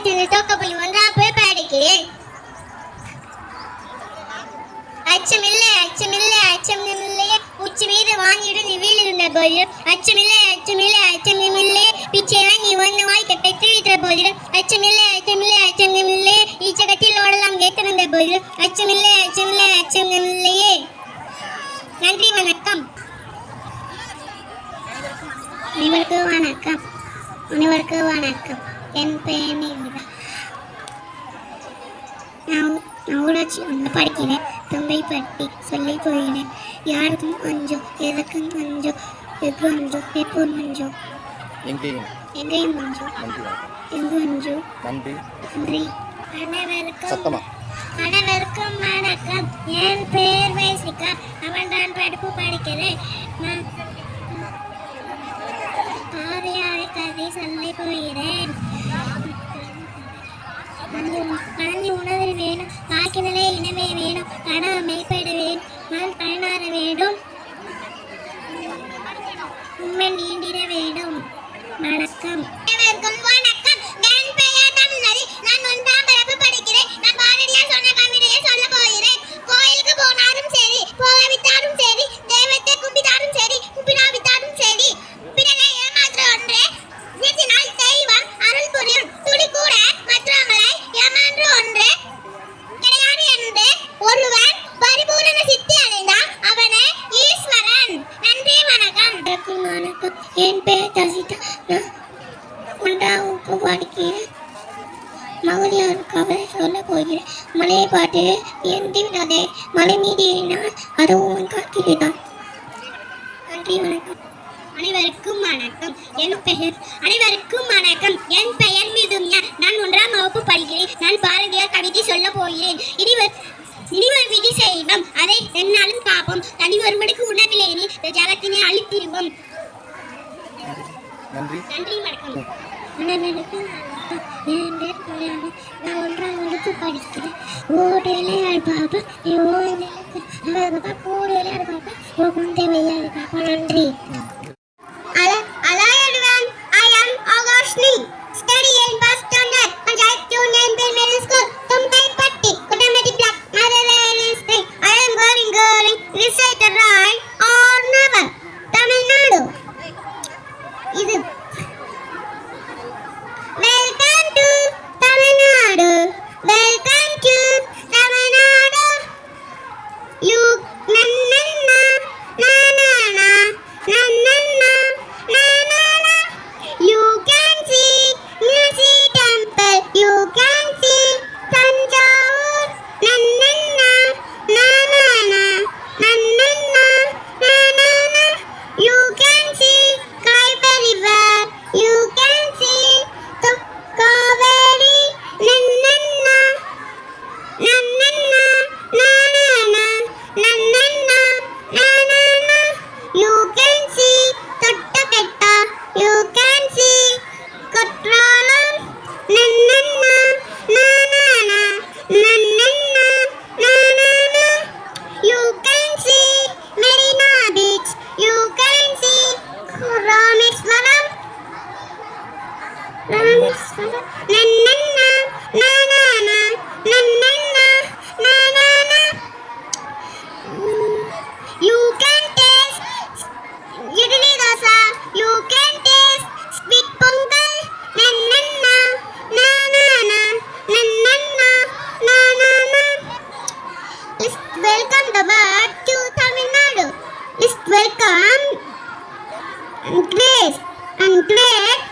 தோக்கப்பள்ளி ஒன்றாம் போய் படிக்கிறேன். அச்சமில்லை அச்சமில்லை அச்சமில்லையே உச்சி மீது வாங்கிடு நீ வீழிருந்த போது அச்சமில்லை அச்சமில்லை அச்சமில்லையே பிச்சையெல்லாம் நீ ஒன்று வாய்க்க பெற்றிருக்கிற போது அச்சமில்லை அச்சமில்லை அச்சமில்லையே ஈச்சகத்தில் ஓடலாம் கேட்டிருந்த போது அச்சமில்லை அச்சமில்லை அச்சமில்லையே. நன்றி வணக்கம். அனைவருக்கும் வணக்கம். அனைவருக்கும் வணக்கம். என் பெயர் நீவிதா. நான் ஊராட்சி ஒன்று படிக்கிறேன். தும்பைப்பட்டி சொல்லி போகிறேன். யாருக்கும் கொஞ்சம் எதுக்கும் கொஞ்சம் எது கொஞ்சம் எப்போ கொஞ்சம் எங்கேயும் கொஞ்சம் எங்கு கொஞ்சம். நன்றி. அனைவருக்கும் வணக்கம். என் பெயர் வைசிகா. அவள் நான் படிப்பு படிக்கிறேன். நான் ஆரியாரை கதை சொல்லி போகிறேன். கலந்து உணவு வேணும், காக்கினலே இனவே வேணும், கணா மெய்ப்பட வேணும், நான் பயனாற வேண்டும், உண்மை நீண்டிட வேண்டும். வணக்கம். வணக்கம். என் பெயர் தமிழ்மதி. நான் ஒன்றாம் வகுப்பு படிக்கிறேன். நான் பாரதியார் சொன்ன கவிதையை சொல்ல போகிறேன். கோயிலுக்கு போனாலும் சரி, போகவிட்டாலும் சரி, தெய்வத்தை கும்பிட்டாலும் சரி, கும்பிடாவிட்டாலும் சரி, பிறனை ஏமாற்ற ஒன்றே வீட்டினால் தெய்வம் அருள் புரியும். துளி கூட மற்றவங்களை ஏமாற்று ஒன்றே கிடையாது என்று ஒருவன் பரிபூரண சித்தி அடைந்தான் அவனே ஈஸ்வரன். நன்றி வணக்கம். வணக்கம். என் பெயர் தசிதா. நான் ஒன்றாம் வகுப்பு படிக்கிறேன். மகளிர் கவலை சொல்ல போகிறேன். மலையை பாட்டு எந்தி விடாதே, மலை மீது ஏறினால் அதுவும் காக்கிறதான். நன்றி வணக்கம். அனைவருக்கும் வணக்கம். அனைவருக்கும் வணக்கம். என் பெயர் மிதுன்யா. நான் ஒன்றாம் வகுப்பு படிக்கிறேன். நான் பாரதியார் கவிதை சொல்ல போகிறேன். இனிவர் விதி செய்வோம், அதை என்னாலும் காப்போம். தனி ஒருவனுக்கு உணவிலேனி ஜகத்தினை அழித்திருவோம். நன்றி வணக்கம். அனைவருக்கும் என் பேர் கல்யாணி. நான் ஒன்றாம் வகுப்பு படிக்கிறேன். ஓடலே பாப்பா கூடலே பாப்பா குந்தை வையாடு பாப்பா. நன்றி. Hello everyone, I am Augustine, studying first standard, Panchayat Union Primary School, Thumbaippatti, Kottametti Block, Madurai State. I am going recite the rhyme or never. Tamil Nadu. இது Welcome to Tamil Nadu. Welcome to Tamil Nadu. You na na na na na na na na. You can see Nasi Temple. You can see Tanjavur. Na na na na na na na na na na na. You can see Kaiba River. You can see the Kaveri. Na na na na na na na na na na na na na. You can see Tottapetta. You can see Kutralam. Na na na na na na na na na na na. You can see Marina Beach. You can see Rameswaram. Na na na na na na na na na na na na. You can taste idli dosa. You can taste sweet pongal. Na na na na na na na na na na na. Let's welcome the bird to Tamil Nadu. Let's welcome Grace and Grace